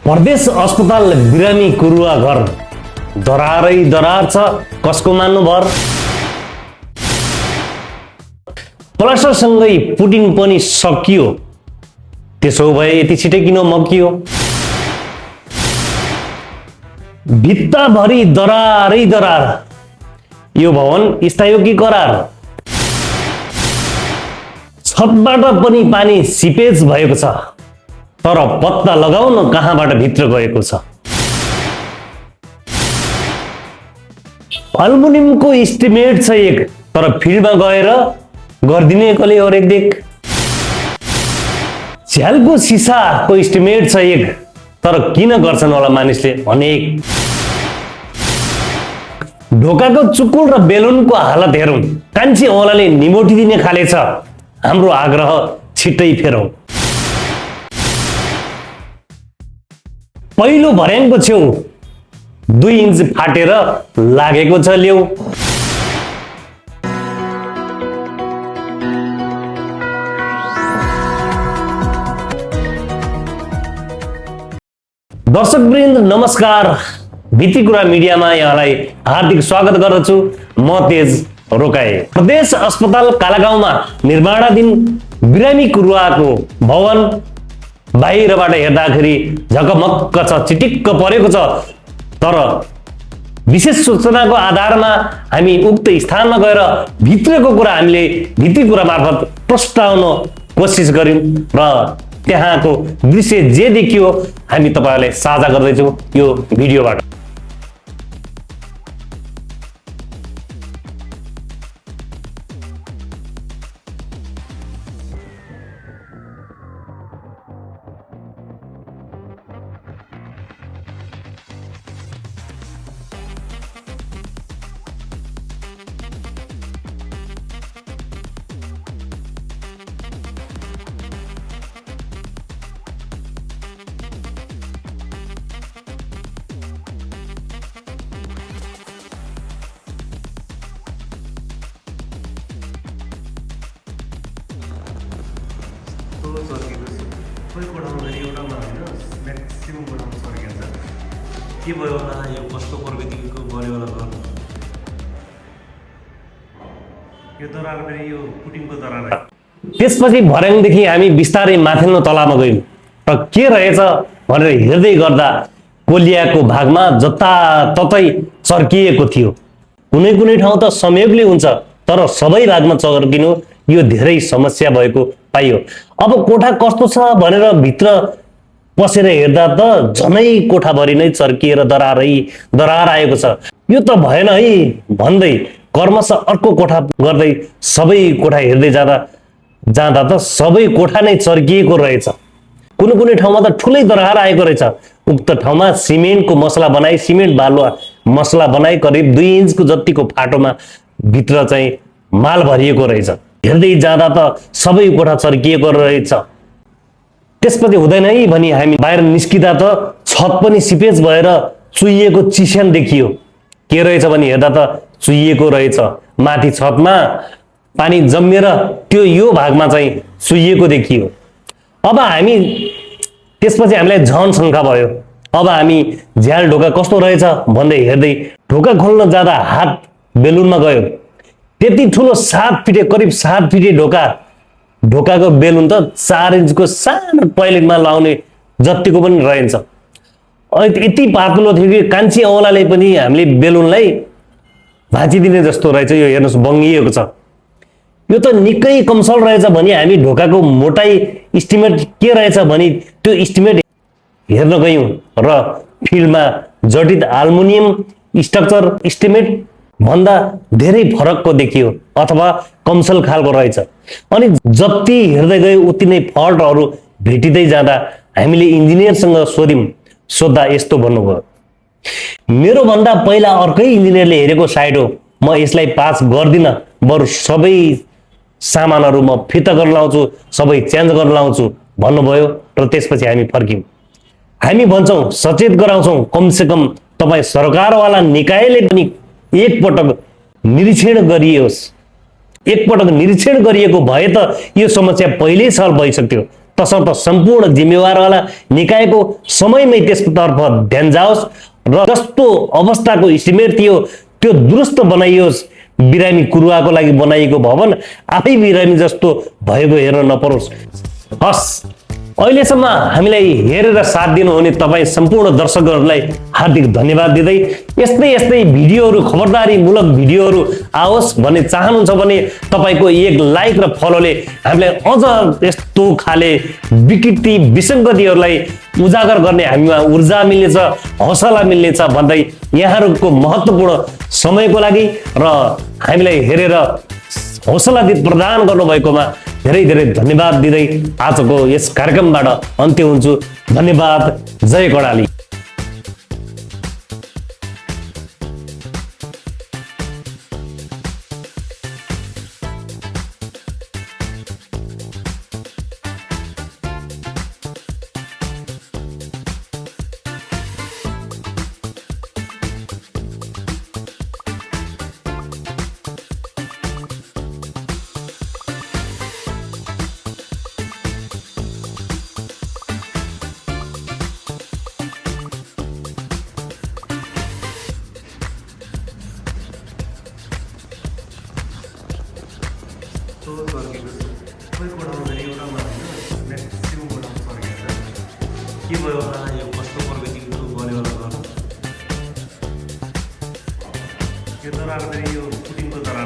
प्रदेश अस्पताल बिरामी कुरुवा घर दरारै दरार छ, कसको मान्नु भर। प्लास्टरसँगै पुटिङ पनि सकियो, त्यसो भए यति छिटै किन मकियो। भित्ताभरि दरारै दरार, यो भवन स्थायी हो कि करार। छतबाट पनि पानी सिपेज भएको छ, तर पत्ता लगाउन कहाँबाट भित्र गएको छ। अल्मुनियमको इस्टिमेट छ एक, तर फिल्डमा गएर गरिदिने कसले हो रेखदेख। झ्यालको सिसाको इस्टिमेट छ एक, तर किन गर्छन् होला मानिसले अनेक। ढोकाको चुकुल र बेलुनको हालत हेरौँ, कान्छी औँलाले निमोटिदिने खाले छ। हाम्रो आग्रह छिट्टै फेरौँ। पहिलो भर्याङको छेउ 2 इन्च फाटेर लागेको छ लेउ। दर्शकवृन्द नमस्कार, भित्री कुरा मिडियामा यहाँलाई हार्दिक स्वागत गर्दछु। म तेज रोकाए। प्रदेश अस्पताल कालागाउँमा निर्माणाधीन बिरामी कुरुवाको भवन बाहिरबाट हेर्दाखेरि झकमक्क छ, चिटिक्क परेको छ। तर विशेष सूचनाको आधारमा हामी उक्त स्थानमा गएर भित्रको कुरा हामीले भित्री कुरा मार्फत प्रस्ताउन कोसिस गर्यौं र त्यहाँको दृश्य जे देखियो हामी तपाईहरुलाई साझा गर्दैछौँ यो भिडियोबाट। कोही कोठामा पनि एउटामा होइन, म्याक्सिमम कोठामा सर्किन्छ। के भयो होला, यो कस्तो प्रविधिको बन्यो होला घर। यो दरार पनि यो पुटिङको दरार है। त्यसपछि भर्याङदेखि हामी बिस्तारै माथिल्लो तलामा गयौँ र के रहेछ भनेर हेर्दै गर्दा कोलियाको भागमा जताततै चर्किएको थियो। कुनै कुनै ठाउँ त संयोगले हुन्छ, तर सबै भागमा चर्किनु यो धेरै समस्या भएको पाइयो। अब कोठा कस्तो छ भनेर भित्र पसेर हेर्दा त झनै कोठाभरि नै चर्किएर दरार आएको छ। यो त भएन है भन्दै कर्मशः अर्को कोठा गर्दै सबै कोठा हेर्दै जाँदा त सबै कोठा नै चर्किएको रहेछ। कुनै कुनै ठाउँमा त ठुलै दरार आएको रहेछ। उक्त ठाउँमा सिमेन्टको मसला बनाई, सिमेन्ट बालुवा मसला बनाई करिब 2 इन्चको जतिको फाटोमा भित्र चाहिँ माल भरिएको रहेछ। हेर्दै जाँदा त सबै कोठा चर्किएको रहेछ। त्यसपछि हुँदैन है भनी हामी बाहिर निस्किँदा त छत पनि सिपेज भएर चुइएको चिस्यान देखियो। के रहेछ भनी हेर्दा त चुइएको रहेछ। माथि छतमा पानी जम्मिएर त्यो यो भागमा चाहिँ चुइएको देखियो। अब हामी त्यसपछि हामीलाई झन शङ्का भयो। अब हामी झ्याल ढोका कस्तो रहेछ भन्दै हेर्दै ढोका खोल्न जाँदा हात बेलुनमा गयो। त्यति ठुलो 7 फिटे करिब 7 फिटे ढोकाको बेलुन त 4 इन्चको सानो टोयलेटमा लाउने जतिको पनि रहन्छ। यति पातलो थियो कि कान्छी औँलाले पनि हामीले बेलुनलाई भाँचिदिने जस्तो रहेछ। यो हेर्नुहोस् बङ्गिएको छ। यो त निकै कमसल रहेछ भनी हामी ढोकाको मोटाई इस्टिमेट के रहेछ भनी त्यो इस्टिमेट हेर्न गयौँ र फिल्डमा जटित एल्युमिनियम स्ट्रक्चर इस्टिमेट भन्दा धेरै फरकको देखियो अथवा कमसल खालको रहेछ। अनि जति हेर्दै गयो उति नै फल्टहरू भेटिँदै जाँदा हामीले इन्जिनियरसँग सोद्धा यस्तो भन्नुभयो, मेरो भन्दा पहिला अर्कै इन्जिनियरले हेरेको साइड हो, म यसलाई पास गर्दिन, बरु सबै सामानहरू म फिर्ता गर्न लाउँछु, सबै चेन्ज गर्न लाउँछु भन्नुभयो। र त्यसपछि हामी फर्क्यौँ। हामी भन्छौँ, सचेत गराउँछौँ, कमसेकम तपाईँ सरकारवाला निकायले पनि एकपटक निरीक्षण गरियोस्। एकपटक निरीक्षण गरिएको भए त यो समस्या पहिल्यै सल्भ भइसक्थ्यो। तसर्थ सम्पूर्ण जिम्मेवारवाला निकायको समयमै त्यसतर्फ ध्यान जाओस् र जस्तो अवस्थाको इस्टिमेट थियो त्यो दुरुस्त बनाइयोस्। बिरामी कुरुवाको लागि बनाइएको भवन आफै बिरामी जस्तो भएको हेर्न नपरोस्। हस्, अहिलेसम्म हामीलाई हेरेर साथ दिनुहुने तपाईँ सम्पूर्ण दर्शकहरूलाई हार्दिक धन्यवाद दिँदै यस्तै यस्तै भिडियोहरू, खबरदारीमूलक भिडियोहरू आओस् भन्ने चाहनुहुन्छ भने तपाईँको एक लाइक र फलोले हामीलाई अझ यस्तो खाले विकृति विसङ्गतिहरूलाई उजागर गर्ने हामीमा ऊर्जा मिल्नेछ, हौसला मिल्नेछ भन्दै यहाँहरूको महत्त्वपूर्ण समयको लागि र हामीलाई हेरेर हौसला प्रदान गर्नुभएकोमा धेरै धेरै धन्यवाद दिँदै आजको यस कार्यक्रमबाट अन्त्य हुन्छु। धन्यवाद। जय कर्णाली। तो स्वर्गीय खोइ कोठामा फेरि एउटा होइन म्याक्सिमम् कोठामा स्वर्गीय के भयो होला, यो कस्तो प्रगतिको गऱ्यो होला घर यो जरा फेरि यो पुटिङको जरा